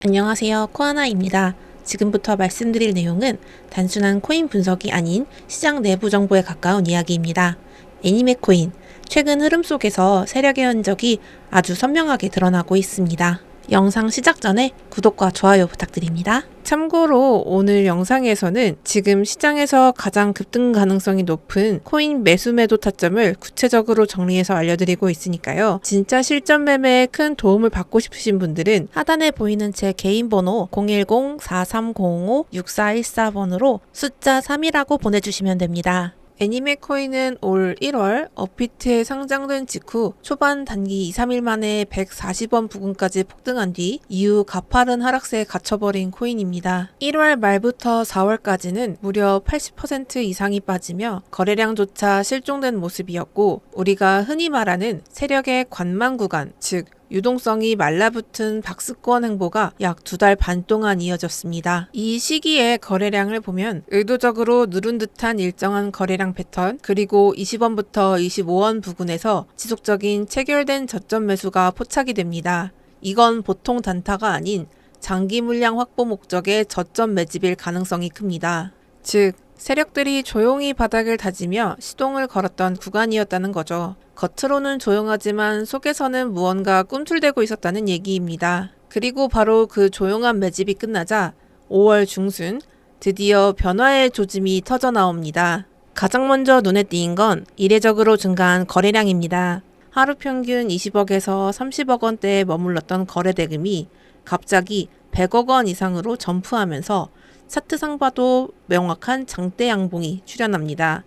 안녕하세요. 코아나입니다. 지금부터 말씀드릴 내용은 단순한 코인 분석이 아닌 시장 내부 정보에 가까운 이야기입니다. 애니메 코인, 최근 흐름 속에서 세력의 흔적이 아주 선명하게 드러나고 있습니다. 영상 시작 전에 구독과 좋아요 부탁드립니다. 참고로 오늘 영상에서는 지금 시장에서 가장 급등 가능성이 높은 코인 매수 매도 타점을 구체적으로 정리해서 알려드리고 있으니까요. 진짜 실전 매매에 큰 도움을 받고 싶으신 분들은 하단에 보이는 제 개인 번호 010-4305-6414번으로 숫자 3이라고 보내주시면 됩니다. 애니메 코인은 올 1월 업비트에 상장된 직후 초반 단기 2, 3일 만에 140원 부근까지 폭등한 뒤 이후 가파른 하락세에 갇혀버린 코인입니다. 1월 말부터 4월까지는 무려 80% 이상이 빠지며 거래량조차 실종된 모습이었고, 우리가 흔히 말하는 세력의 관망 구간, 즉 유동성이 말라붙은 박스권 행보가 약 2달 반 동안 이어졌습니다. 이 시기에 거래량을 보면 의도적으로 누른 듯한 일정한 거래량 패턴, 그리고 20원부터 25원 부근에서 지속적인 체결된 저점 매수가 포착이 됩니다. 이건 보통 단타가 아닌 장기 물량 확보 목적의 저점 매집일 가능성이 큽니다. 즉, 세력들이 조용히 바닥을 다지며 시동을 걸었던 구간이었다는 거죠. 겉으로는 조용하지만 속에서는 무언가 꿈틀대고 있었다는 얘기입니다. 그리고 바로 그 조용한 매집이 끝나자 5월 중순 드디어 변화의 조짐이 터져 나옵니다. 가장 먼저 눈에 띄인 건 이례적으로 증가한 거래량입니다. 하루 평균 20억에서 30억 원대에 머물렀던 거래 대금이 갑자기 100억 원 이상으로 점프하면서 차트상 봐도 명확한 장대 양봉이 출현합니다.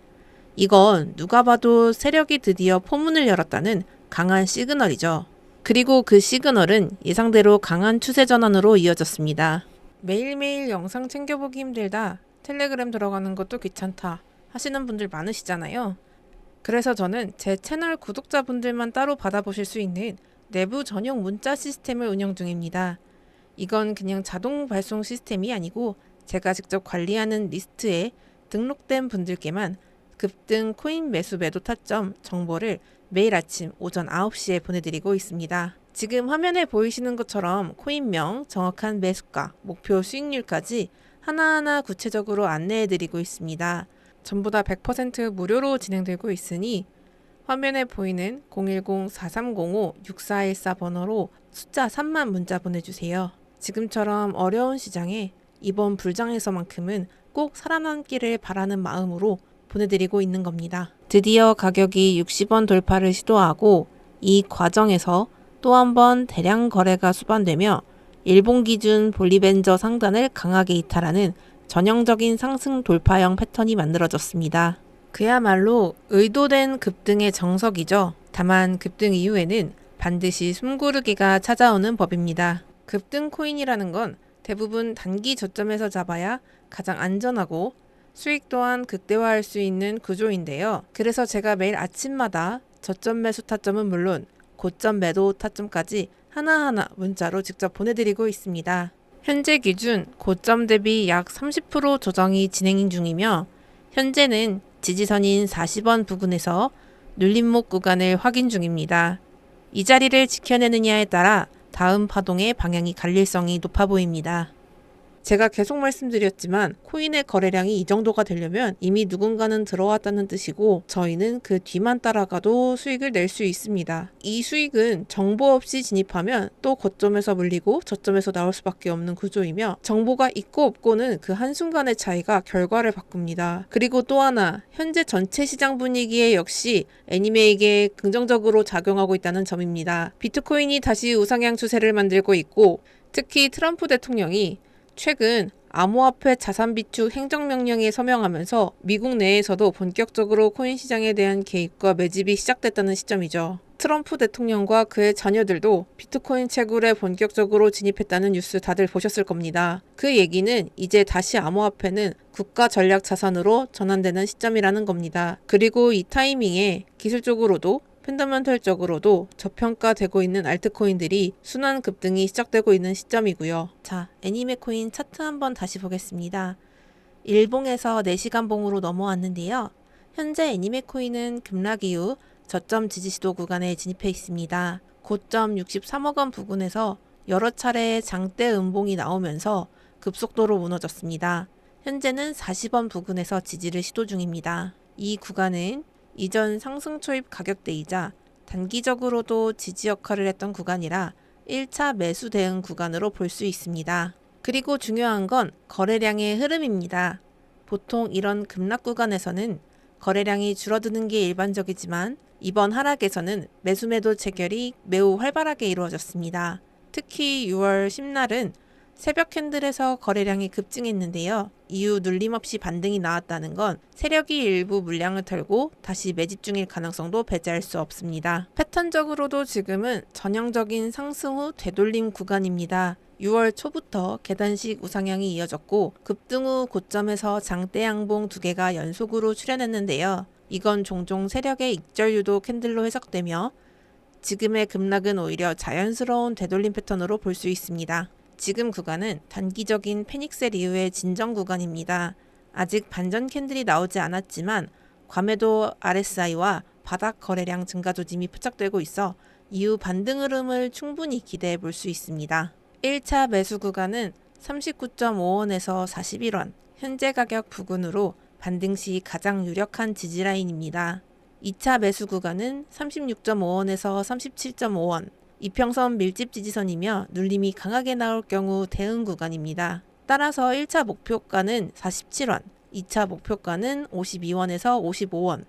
이건 누가 봐도 세력이 드디어 포문을 열었다는 강한 시그널이죠. 그리고 그 시그널은 예상대로 강한 추세 전환으로 이어졌습니다. 매일매일 영상 챙겨보기 힘들다, 텔레그램 들어가는 것도 귀찮다 하시는 분들 많으시잖아요. 그래서 저는 제 채널 구독자분들만 따로 받아보실 수 있는 내부 전용 문자 시스템을 운영 중입니다. 이건 그냥 자동 발송 시스템이 아니고 제가 직접 관리하는 리스트에 등록된 분들께만 급등 코인 매수 매도 타점 정보를 매일 아침 오전 9시에 보내드리고 있습니다. 지금 화면에 보이시는 것처럼 코인명, 정확한 매수가, 목표 수익률까지 하나하나 구체적으로 안내해드리고 있습니다. 전부 다 100% 무료로 진행되고 있으니 화면에 보이는 010-4305-6414 번호로 숫자 3만 문자 보내주세요. 지금처럼 어려운 시장에 이번 불장에서만큼은 꼭 살아남기를 바라는 마음으로 보내드리고 있는 겁니다. 드디어 가격이 60원 돌파를 시도하고 이 과정에서 또 한 번 대량 거래가 수반되며 일본 기준 볼리벤저 상단을 강하게 이탈하는 전형적인 상승 돌파형 패턴이 만들어졌습니다. 그야말로 의도된 급등의 정석이죠. 다만 급등 이후에는 반드시 숨고르기가 찾아오는 법입니다. 급등 코인이라는 건 대부분 단기 저점에서 잡아야 가장 안전하고 수익 또한 극대화할 수 있는 구조인데요. 그래서 제가 매일 아침마다 저점 매수 타점은 물론 고점 매도 타점까지 하나하나 문자로 직접 보내드리고 있습니다. 현재 기준 고점 대비 약 30% 조정이 진행 중이며 현재는 지지선인 40원 부근에서 눌림목 구간을 확인 중입니다. 이 자리를 지켜내느냐에 따라 다음 파동의 방향이 갈릴성이 높아 보입니다. 제가 계속 말씀드렸지만 코인의 거래량이 이 정도가 되려면 이미 누군가는 들어왔다는 뜻이고 저희는 그 뒤만 따라가도 수익을 낼 수 있습니다. 이 수익은 정보 없이 진입하면 또 고점에서 물리고 저점에서 나올 수밖에 없는 구조이며, 정보가 있고 없고는 그 한순간의 차이가 결과를 바꿉니다. 그리고 또 하나, 현재 전체 시장 분위기에 역시 애니메에게 긍정적으로 작용하고 있다는 점입니다. 비트코인이 다시 우상향 추세를 만들고 있고, 특히 트럼프 대통령이 최근 암호화폐 자산 비축 행정명령에 서명하면서 미국 내에서도 본격적으로 코인 시장에 대한 개입과 매집이 시작됐다는 시점이죠. 트럼프 대통령과 그의 자녀들도 비트코인 채굴에 본격적으로 진입했다는 뉴스 다들 보셨을 겁니다. 그 얘기는 이제 다시 암호화폐는 국가 전략 자산으로 전환되는 시점이라는 겁니다. 그리고 이 타이밍에 기술적으로도 펀더멘털적으로도 저평가되고 있는 알트코인들이 순환 급등이 시작되고 있는 시점이고요. 자, 애니메 코인 차트 한번 다시 보겠습니다. 일봉에서 4시간 봉으로 넘어왔는데요. 현재 애니메 코인은 급락 이후 저점 지지시도 구간에 진입해 있습니다. 고점 63억 원 부근에서 여러 차례 장대 음봉이 나오면서 급속도로 무너졌습니다. 현재는 40원 부근에서 지지를 시도 중입니다. 이 구간은 이전 상승 초입 가격대이자 단기적으로도 지지 역할을 했던 구간이라 1차 매수 대응 구간으로 볼 수 있습니다. 그리고 중요한 건 거래량의 흐름입니다. 보통 이런 급락 구간에서는 거래량이 줄어드는 게 일반적이지만 이번 하락에서는 매수매도 체결이 매우 활발하게 이루어졌습니다. 특히 6월 10날은 새벽 캔들에서 거래량이 급증했는데요. 이후 눌림없이 반등이 나왔다는 건 세력이 일부 물량을 털고 다시 매집 중일 가능성도 배제할 수 없습니다. 패턴적으로도 지금은 전형적인 상승 후 되돌림 구간입니다. 6월 초부터 계단식 우상향이 이어졌고 급등 후 고점에서 장대 양봉 2개가 연속으로 출현했는데요. 이건 종종 세력의 익절 유도 캔들로 해석되며 지금의 급락은 오히려 자연스러운 되돌림 패턴으로 볼 수 있습니다. 지금 구간은 단기적인 패닉셀 이후의 진정 구간입니다. 아직 반전 캔들이 나오지 않았지만 과매도 RSI와 바닥 거래량 증가 조짐이 포착되고 있어 이후 반등 흐름을 충분히 기대해 볼 수 있습니다. 1차 매수 구간은 39.5원에서 41원, 현재 가격 부근으로 반등 시 가장 유력한 지지라인입니다. 2차 매수 구간은 36.5원에서 37.5원, 이평선 밀집 지지선이며 눌림이 강하게 나올 경우 대응 구간입니다. 따라서 1차 목표가는 47원, 2차 목표가는 52원에서 55원,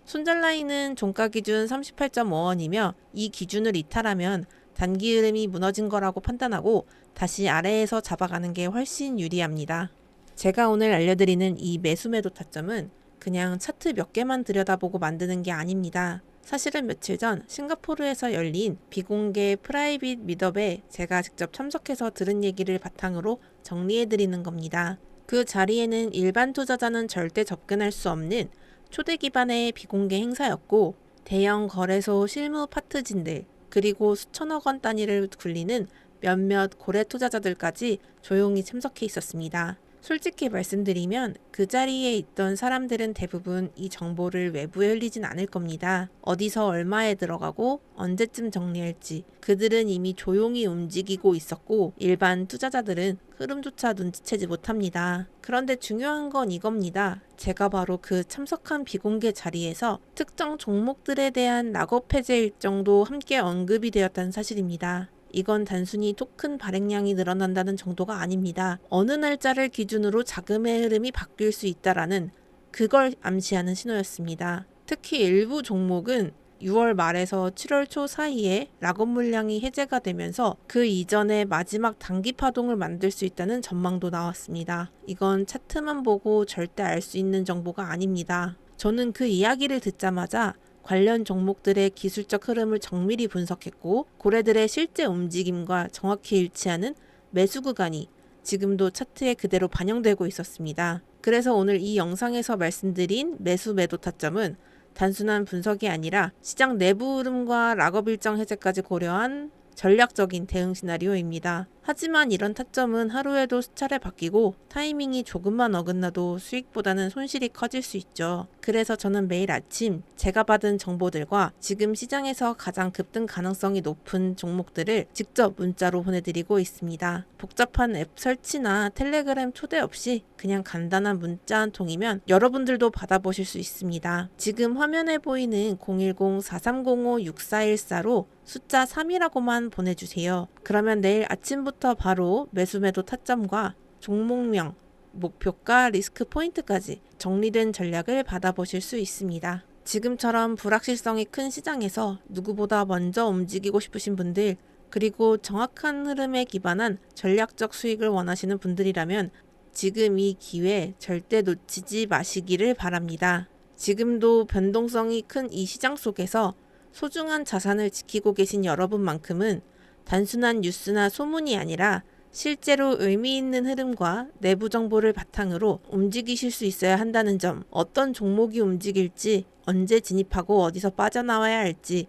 손절 라인은 종가 기준 38.5원이며 이 기준을 이탈하면 단기 흐름이 무너진 거라고 판단하고 다시 아래에서 잡아가는 게 훨씬 유리합니다. 제가 오늘 알려드리는 이 매수매도 타점은 그냥 차트 몇 개만 들여다보고 만드는 게 아닙니다. 사실은 며칠 전 싱가포르에서 열린 비공개 프라이빗 미더에 제가 직접 참석해서 들은 얘기를 바탕으로 정리해드리는 겁니다. 그 자리에는 일반 투자자는 절대 접근할 수 없는 초대 기반의 비공개 행사였고 대형 거래소 실무 파트진들 그리고 수천억 원 단위를 굴리는 몇몇 고래 투자자들까지 조용히 참석해 있었습니다. 솔직히 말씀드리면 그 자리에 있던 사람들은 대부분 이 정보를 외부에 흘리진 않을 겁니다. 어디서 얼마에 들어가고 언제쯤 정리할지 그들은 이미 조용히 움직이고 있었고 일반 투자자들은 흐름조차 눈치채지 못합니다. 그런데 중요한 건 이겁니다. 제가 바로 그 참석한 비공개 자리에서 특정 종목들에 대한 락업 해제 일정도 함께 언급이 되었다는 사실입니다. 이건 단순히 토큰 발행량이 늘어난다는 정도가 아닙니다. 어느 날짜를 기준으로 자금의 흐름이 바뀔 수 있다라는 그걸 암시하는 신호였습니다. 특히 일부 종목은 6월 말에서 7월 초 사이에 락업 물량이 해제가 되면서 그 이전에 마지막 단기 파동을 만들 수 있다는 전망도 나왔습니다. 이건 차트만 보고 절대 알 수 있는 정보가 아닙니다. 저는 그 이야기를 듣자마자 관련 종목들의 기술적 흐름을 정밀히 분석했고 고래들의 실제 움직임과 정확히 일치하는 매수 구간이 지금도 차트에 그대로 반영되고 있었습니다. 그래서 오늘 이 영상에서 말씀드린 매수 매도 타점은 단순한 분석이 아니라 시장 내부 흐름과 락업 일정 해제까지 고려한 전략적인 대응 시나리오입니다. 하지만 이런 타점은 하루에도 수차례 바뀌고 타이밍이 조금만 어긋나도 수익보다는 손실이 커질 수 있죠. 그래서 저는 매일 아침 제가 받은 정보들과 지금 시장에서 가장 급등 가능성이 높은 종목들을 직접 문자로 보내드리고 있습니다. 복잡한 앱 설치나 텔레그램 초대 없이 그냥 간단한 문자 한 통이면 여러분들도 받아보실 수 있습니다. 지금 화면에 보이는 010-4305-6414로 숫자 3이라고만 보내주세요. 그러면 내일 아침부터 바로 매수매도 타점과 종목명, 목표가, 리스크 포인트까지 정리된 전략을 받아보실 수 있습니다. 지금처럼 불확실성이 큰 시장에서 누구보다 먼저 움직이고 싶으신 분들 그리고 정확한 흐름에 기반한 전략적 수익을 원하시는 분들이라면 지금 이 기회 절대 놓치지 마시기를 바랍니다. 지금도 변동성이 큰 이 시장 속에서 소중한 자산을 지키고 계신 여러분만큼은 단순한 뉴스나 소문이 아니라 실제로 의미 있는 흐름과 내부 정보를 바탕으로 움직이실 수 있어야 한다는 점, 어떤 종목이 움직일지, 언제 진입하고 어디서 빠져나와야 할지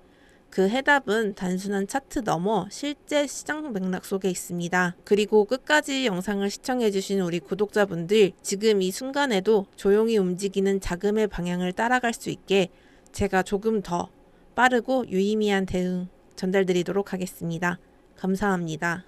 그 해답은 단순한 차트 넘어 실제 시장 맥락 속에 있습니다. 그리고 끝까지 영상을 시청해주신 우리 구독자분들 지금 이 순간에도 조용히 움직이는 자금의 방향을 따라갈 수 있게 제가 조금 더 빠르고 유의미한 대응 전달드리도록 하겠습니다. 감사합니다.